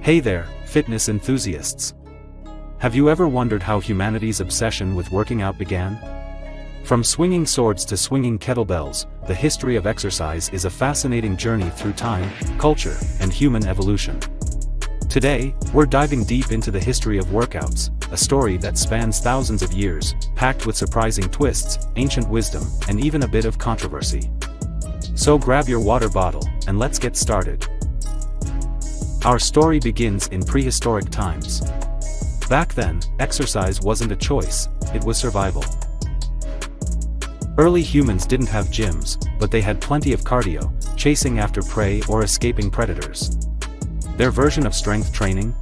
Hey there, fitness enthusiasts. Have you ever wondered how humanity's obsession with working out began? From swinging swords to swinging kettlebells, the history of exercise is a fascinating journey through time, culture, and human evolution. Today, we're diving deep into the history of workouts, a story that spans thousands of years, packed with surprising twists, ancient wisdom, and even a bit of controversy. So grab your water bottle, and let's get started. Our story begins in prehistoric times. Back then, exercise wasn't a choice, it was survival. Early humans didn't have gyms, but they had plenty of cardio, chasing after prey or escaping predators. Their version of strength training?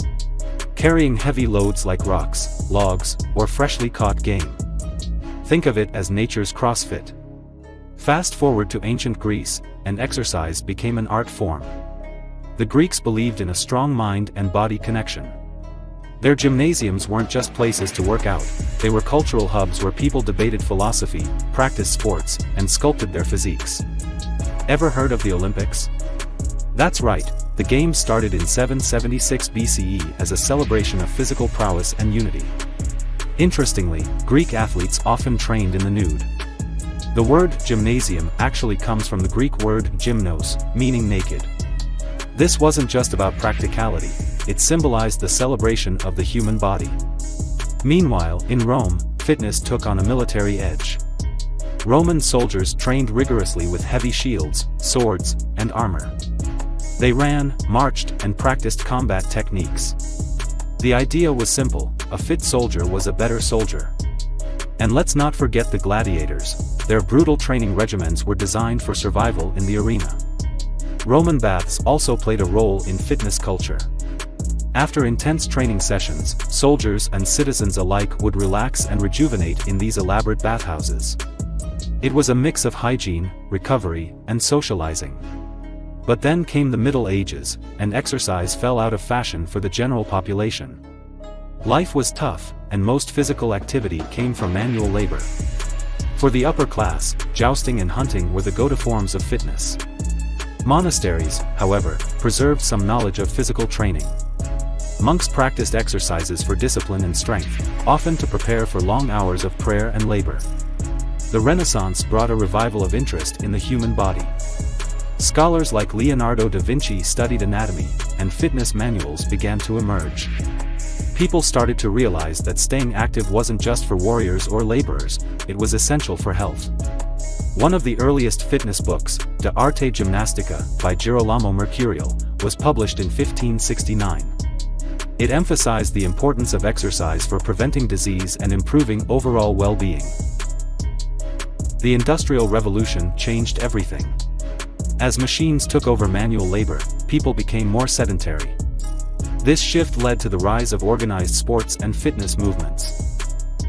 Carrying heavy loads like rocks, logs, or freshly caught game. Think of it as nature's CrossFit. Fast forward to ancient Greece, and exercise became an art form. The Greeks believed in a strong mind and body connection. Their gymnasiums weren't just places to work out, they were cultural hubs where people debated philosophy, practiced sports, and sculpted their physiques. Ever heard of the Olympics? That's right, the Games started in 776 BCE as a celebration of physical prowess and unity. Interestingly, Greek athletes often trained in the nude. The word gymnasium actually comes from the Greek word gymnos, meaning naked. This wasn't just about practicality, it symbolized the celebration of the human body. Meanwhile, in Rome, fitness took on a military edge. Roman soldiers trained rigorously with heavy shields, swords, and armor. They ran, marched, and practiced combat techniques. The idea was simple: a fit soldier was a better soldier. And let's not forget the gladiators. Their brutal training regimens were designed for survival in the arena. Roman baths also played a role in fitness culture. After intense training sessions, soldiers and citizens alike would relax and rejuvenate in these elaborate bathhouses. It was a mix of hygiene, recovery, and socializing. But then came the Middle Ages, and exercise fell out of fashion for the general population. Life was tough, and most physical activity came from manual labor. For the upper class, jousting and hunting were the go-to forms of fitness. Monasteries, however, preserved some knowledge of physical training. Monks practiced exercises for discipline and strength, often to prepare for long hours of prayer and labor. The Renaissance brought a revival of interest in the human body. Scholars like Leonardo da Vinci studied anatomy, and fitness manuals began to emerge. People started to realize that staying active wasn't just for warriors or laborers, it was essential for health. One of the earliest fitness books, De Arte Gymnastica, by Girolamo Mercurial, was published in 1569. It emphasized the importance of exercise for preventing disease and improving overall well-being. The Industrial Revolution changed everything. As machines took over manual labor, people became more sedentary. This shift led to the rise of organized sports and fitness movements.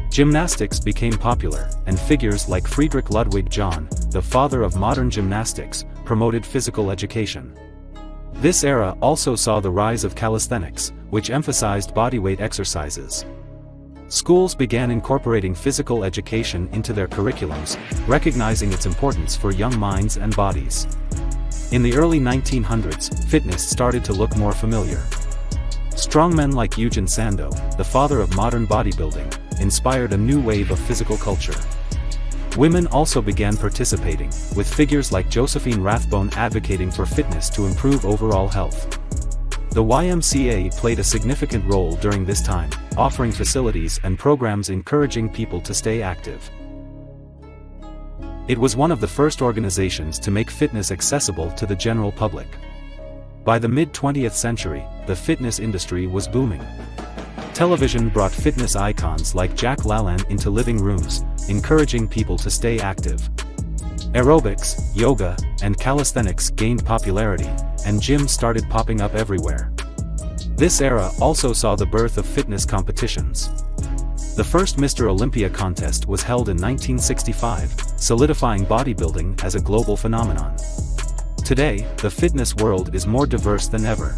Gymnastics became popular, and figures like Friedrich Ludwig John, the father of modern gymnastics, promoted physical education. This era also saw the rise of calisthenics, which emphasized bodyweight exercises. Schools began incorporating physical education into their curriculums, recognizing its importance for young minds and bodies. In the early 1900s, fitness started to look more familiar. Strongmen like Eugen Sandow, the father of modern bodybuilding, inspired a new wave of physical culture. Women also began participating, with figures like Josephine Rathbone advocating for fitness to improve overall health. The YMCA played a significant role during this time, offering facilities and programs encouraging people to stay active. It was one of the first organizations to make fitness accessible to the general public. By the mid-20th century, the fitness industry was booming. Television brought fitness icons like Jack LaLanne into living rooms, encouraging people to stay active. Aerobics, yoga, and calisthenics gained popularity, and gyms started popping up everywhere. This era also saw the birth of fitness competitions. The first Mr. Olympia contest was held in 1965, solidifying bodybuilding as a global phenomenon. Today, the fitness world is more diverse than ever.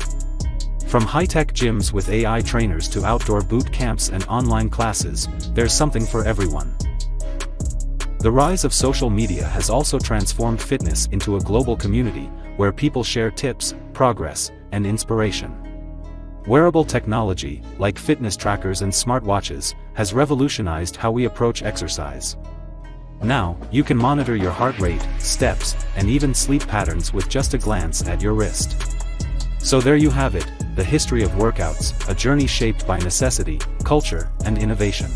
From high-tech gyms with AI trainers to outdoor boot camps and online classes, there's something for everyone. The rise of social media has also transformed fitness into a global community, where people share tips, progress, and inspiration. Wearable technology, like fitness trackers and smartwatches, has revolutionized how we approach exercise. Now, you can monitor your heart rate, steps, and even sleep patterns with just a glance at your wrist. So there you have it, the history of workouts, a journey shaped by necessity, culture, and innovation.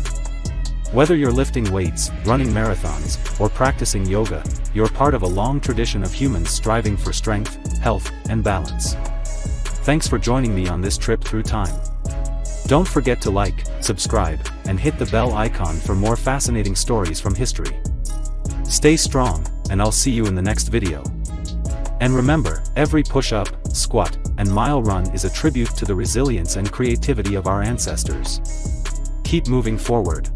Whether you're lifting weights, running marathons, or practicing yoga, you're part of a long tradition of humans striving for strength, health, and balance. Thanks for joining me on this trip through time. Don't forget to like, subscribe, and hit the bell icon for more fascinating stories from history. Stay strong, and I'll see you in the next video. And remember, every push-up, squat, and mile run is a tribute to the resilience and creativity of our ancestors. Keep moving forward.